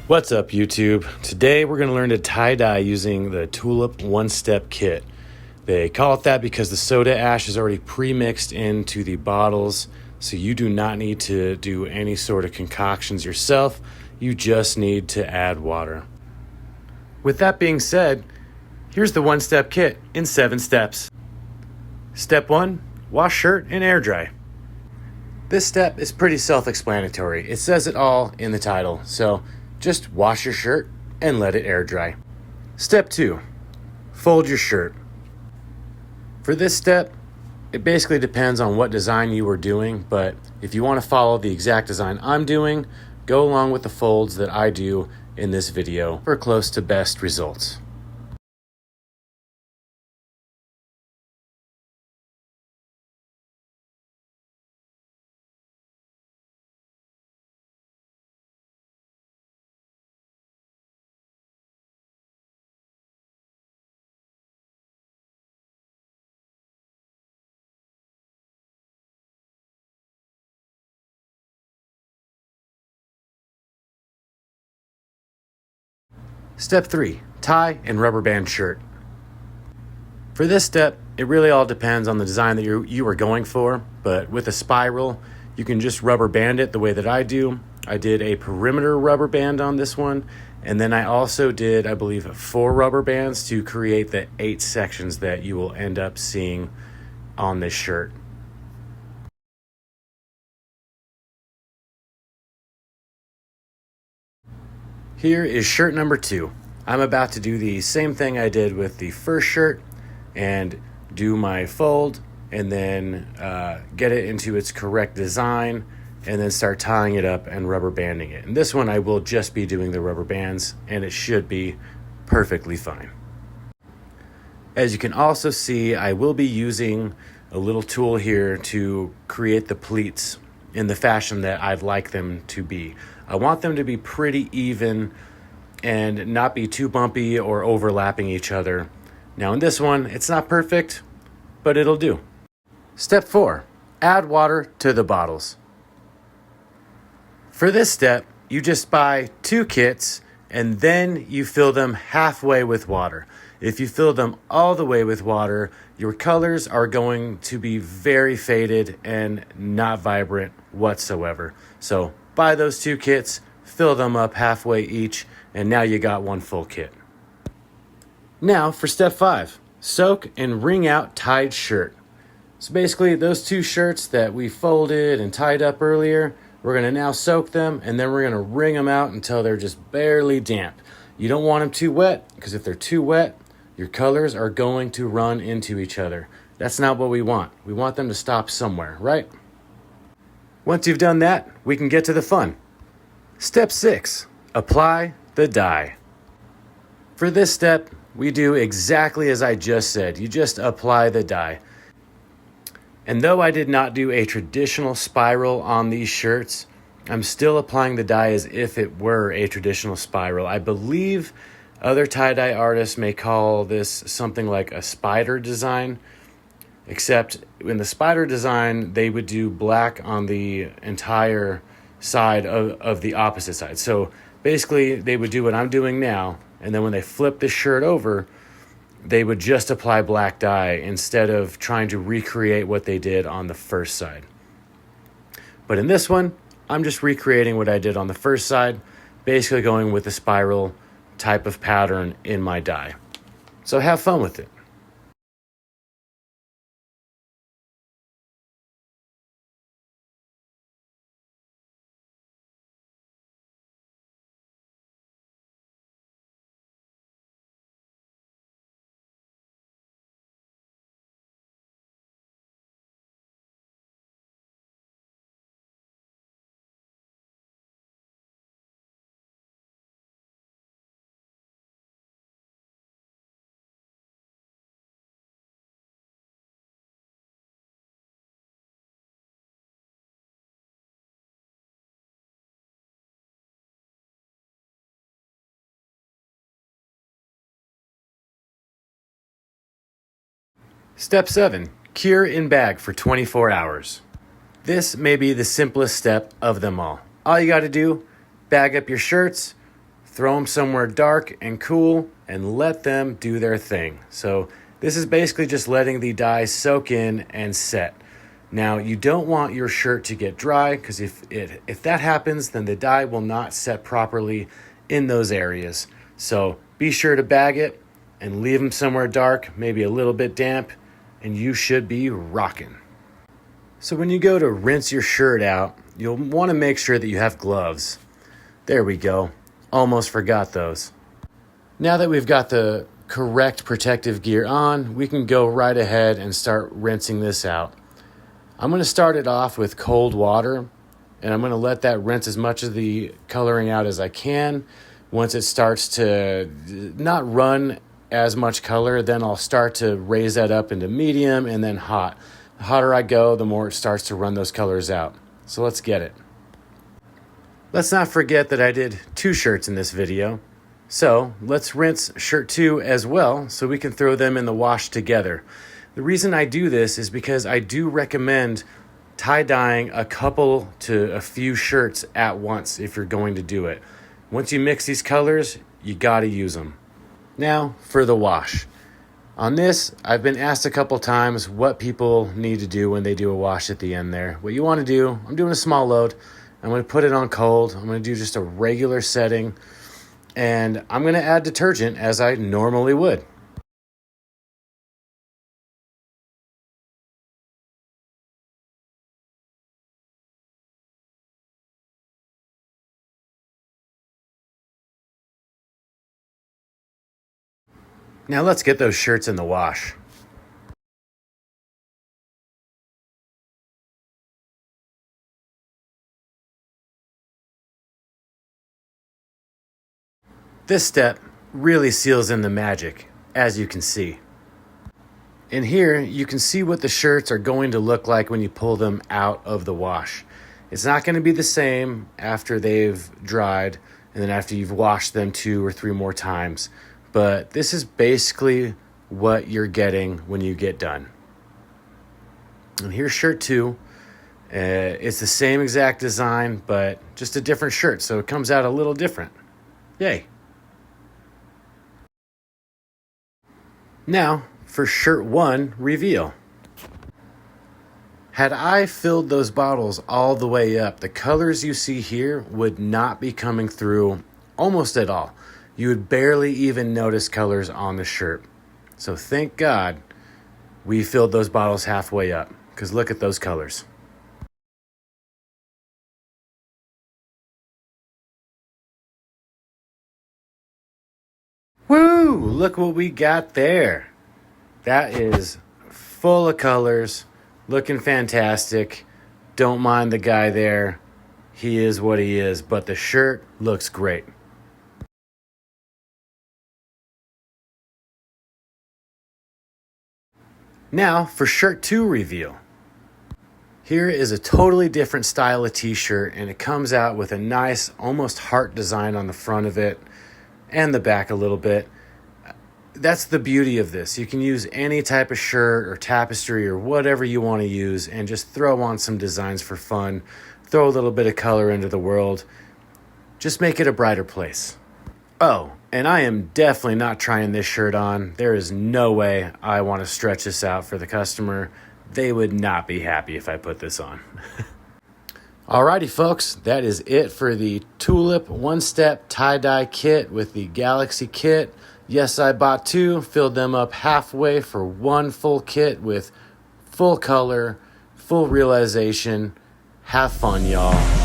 What's up, YouTube? Today we're going to learn to tie-dye using the Tulip one-step kit. They call it that because the soda ash is already pre-mixed into the bottles, so you do not need to do any sort of concoctions yourself. You just need to add water. With that being said, here's the one-step kit in 7 steps. Step 1, wash shirt and air dry. This step is pretty self-explanatory. It says it all in the title, so just wash your shirt and let it air dry. Step 2, fold your shirt. For this step, it basically depends on what design you are doing, but if you want to follow the exact design I'm doing, go along with the folds that I do in this video for close to best results. Step 3, tie and rubber band shirt. For this step, it really all depends on the design that you are going for, but with a spiral, you can just rubber band it the way that I do. I did a perimeter rubber band on this one, and then I also did, I believe, 4 rubber bands to create the 8 sections that you will end up seeing on this shirt. Here is shirt number 2. I'm about to do the same thing I did with the first shirt and do my fold and then get it into its correct design and then start tying it up and rubber banding it. And this one I will just be doing the rubber bands and it should be perfectly fine. As you can also see, I will be using a little tool here to create the pleats in the fashion that I'd like them to be. I want them to be pretty even and not be too bumpy or overlapping each other. Now in this one, it's not perfect, but it'll do. Step 4, add water to the bottles. For this step, you just buy 2 kits and then you fill them halfway with water. If you fill them all the way with water, your colors are going to be very faded and not vibrant whatsoever. So buy those 2 kits, fill them up halfway each, and now you got 1 full kit. Now for step 5, soak and wring out tied shirt. So basically those 2 shirts that we folded and tied up earlier, we're going to now soak them and then we're going to wring them out until they're just barely damp. You don't want them too wet because if they're too wet, your colors are going to run into each other. That's not what we want. We want them to stop somewhere, right? Once you've done that, we can get to the fun. Step 6, apply the dye. For this step, we do exactly as I just said. You just apply the dye. And though I did not do a traditional spiral on these shirts, I'm still applying the dye as if it were a traditional spiral. I believe other tie-dye artists may call this something like a spider design, except in the spider design, they would do black on the entire side of the opposite side. So basically, they would do what I'm doing now, and then when they flip the shirt over, they would just apply black dye instead of trying to recreate what they did on the first side. But in this one, I'm just recreating what I did on the first side, basically going with the spiral type of pattern in my dye. So have fun with it. Step 7, cure in bag for 24 hours. This may be the simplest step of them all. All you got to do, bag up your shirts, throw them somewhere dark and cool, and let them do their thing. So this is basically just letting the dye soak in and set. Now, you don't want your shirt to get dry, because if that happens, then the dye will not set properly in those areas. So be sure to bag it and leave them somewhere dark, maybe a little bit damp, and you should be rocking. So when you go to rinse your shirt out, you'll want to make sure that you have gloves. There we go. Almost forgot those. Now that we've got the correct protective gear on, we can go right ahead and start rinsing this out. I'm going to start it off with cold water, and I'm going to let that rinse as much of the coloring out as I can. Once it starts to not run as much color, then I'll start to raise that up into medium and then hot. The hotter I go, the more it starts to run those colors out. So let's get it. Let's not forget that I did 2 shirts in this video. So let's rinse shirt 2 as well, so we can throw them in the wash together. The reason I do this is because I do recommend tie-dyeing a couple to a few shirts at once if you're going to do it. Once you mix these colors, you gotta use them. Now for the wash. On this, I've been asked a couple times what people need to do when they do a wash at the end there. What you want to do, I'm doing a small load. I'm going to put it on cold. I'm going to do just a regular setting. And I'm going to add detergent as I normally would. Now let's get those shirts in the wash. This step really seals in the magic, as you can see. In here, you can see what the shirts are going to look like when you pull them out of the wash. It's not going to be the same after they've dried and then after you've washed them 2 or 3 more times. But this is basically what you're getting when you get done. And here's shirt 2. It's the same exact design, but just a different shirt, so it comes out a little different. Yay. Now, for shirt 1 reveal. Had I filled those bottles all the way up, the colors you see here would not be coming through almost at all. You would barely even notice colors on the shirt. So thank God we filled those bottles halfway up, because look at those colors. Woo! Look what we got there. That is full of colors, looking fantastic. Don't mind the guy there. He is what he is, but the shirt looks great. Now for shirt 2 reveal. Here is a totally different style of t-shirt, and it comes out with a nice, almost heart design on the front of it and the back a little bit. That's the beauty of this. You can use any type of shirt or tapestry or whatever you want to use and just throw on some designs for fun. Throw a little bit of color into the world. Just make it a brighter place. Oh, and I am definitely not trying this shirt on. There is no way I want to stretch this out for the customer. They would not be happy if I put this on. Alrighty, folks, that is it for the Tulip one-step tie-dye kit with the Galaxy kit. Yes, I bought 2, filled them up halfway for 1 full kit with full color, full realization. Have fun, y'all.